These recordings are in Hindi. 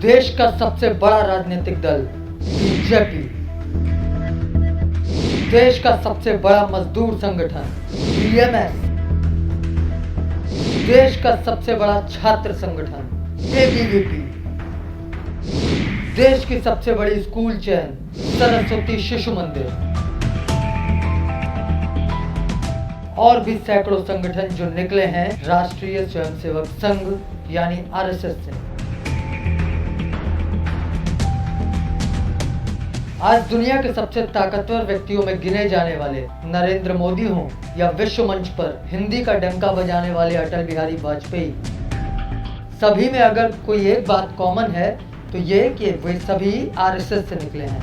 देश का सबसे बड़ा राजनीतिक दल बीजेपी, देश का सबसे बड़ा मजदूर संगठन बीएमएस, देश का सबसे बड़ा छात्र संगठन एबीवीपी, देश की सबसे बड़ी स्कूल चेन सरस्वती शिशु मंदिर और भी सैकड़ों संगठन जो निकले हैं राष्ट्रीय स्वयंसेवक संघ यानी आरएसएस से। आज दुनिया के सबसे ताकतवर व्यक्तियों में गिने जाने वाले नरेंद्र मोदी हों या विश्व मंच पर हिंदी का डंका बजाने वाले अटल बिहारी वाजपेयी, सभी में अगर कोई एक बात कॉमन है तो ये कि वे सभी आरएसएस से निकले हैं।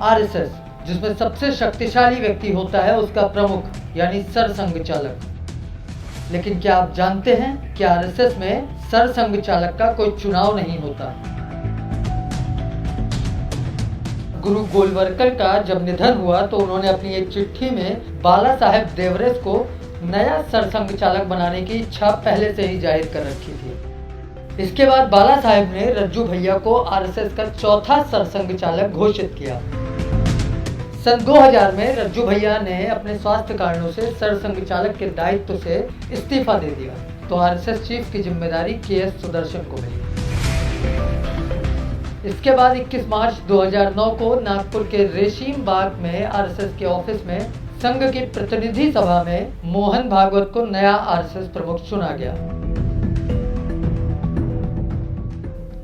आरएसएस जिसमें सबसे शक्तिशाली व्यक्ति होता है उसका प्रमुख यानी सरसंघ चालक। लेकिन क्या आप जानते हैं कि आरएसएस में सरसंघ चालक का कोई चुनाव नहीं होता। गुरु गोलवलकर का जब निधन हुआ तो उन्होंने अपनी एक चिट्ठी में बाला साहेब देवरेस को नया सरसंघ चालक बनाने की इच्छा पहले से ही जाहिर कर रखी थी। इसके बाद बाला साहेब ने रज्जू भैया को आरएसएस का चौथा सरसंघ चालक घोषित किया। सन 2000 में रज्जू भैया ने अपने स्वास्थ्य कारणों से सरसंघ चालक के दायित्व से इस्तीफा दे दिया तो आरएसएस चीफ की जिम्मेदारी के.एस. सुदर्शन को मिली। इसके बाद 21 मार्च 2009 को नागपुर के रेशीम बाग में आरएसएस के ऑफिस में संघ की प्रतिनिधि सभा में मोहन भागवत को नया आरएसएस प्रमुख चुना गया।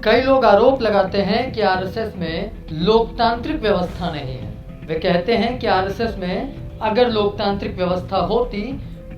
कई लोग आरोप लगाते हैं कि आरएसएस में लोकतांत्रिक व्यवस्था नहीं है। वे कहते हैं कि आरएसएस में अगर लोकतांत्रिक व्यवस्था होती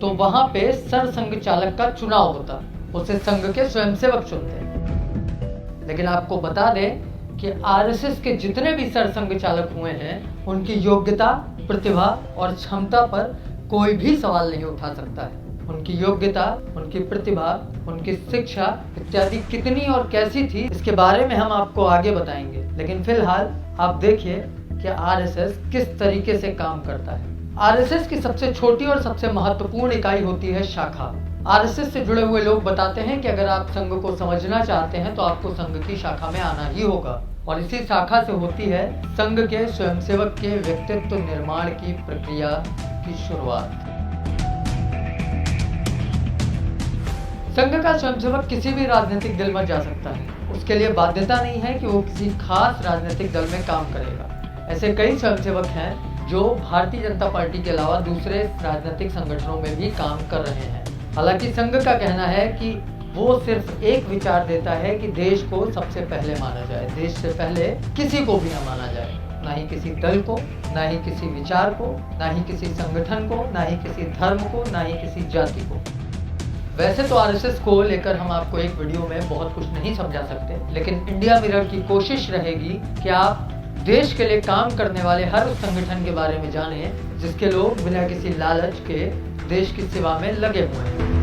तो वहां पे सरसंघ चालक का चुनाव होता, उसे संघ के स्वयंसेवक चुनते। लेकिन आपको बता दें कि आरएसएस के जितने भी सरसंघ चालक हुए हैं उनकी योग्यता, प्रतिभा और क्षमता पर कोई भी सवाल नहीं उठा सकता है। उनकी योग्यता, उनकी प्रतिभा, उनकी शिक्षा इत्यादि कितनी और कैसी थी इसके बारे में हम आपको आगे बताएंगे। लेकिन फिलहाल आप देखिए कि आरएसएस किस तरीके से काम करता है। आरएसएस की सबसे छोटी और सबसे महत्वपूर्ण इकाई होती है शाखा। आरएसएस से जुड़े हुए लोग बताते हैं कि अगर आप संघ को समझना चाहते हैं तो आपको संघ की शाखा में आना ही होगा और इसी शाखा से होती है संघ के स्वयंसेवक के व्यक्तित्व निर्माण की प्रक्रिया की शुरुआत। संघ का स्वयंसेवक किसी भी राजनीतिक दल में जा सकता है। उसके लिए बाध्यता नहीं है कि वो किसी खास राजनीतिक दल में काम करेगा। ऐसे कई स्वयंसेवक हैं जो भारतीय जनता पार्टी के अलावा दूसरे राजनीतिक संगठनों में भी काम कर रहे हैं। हालांकि संघ का कहना है कि वो सिर्फ एक विचार देता है कि देश को सबसे पहले माना जाए, देश से पहले किसी को भी न माना जाए, ना ही किसी दल को, ना ही किसी विचार को, ना ही किसी संगठन को, ना ही किसी धर्म को, ना ही किसी जाति को। वैसे तो आरएसएस को लेकर हम आपको एक वीडियो में बहुत कुछ नहीं समझा सकते, लेकिन इंडिया मिरर की कोशिश रहेगी कि आप देश के लिए काम करने वाले हर उस संगठन के बारे में जानें जिसके लोग बिना किसी लालच के देश की सेवा में लगे हुए हैं।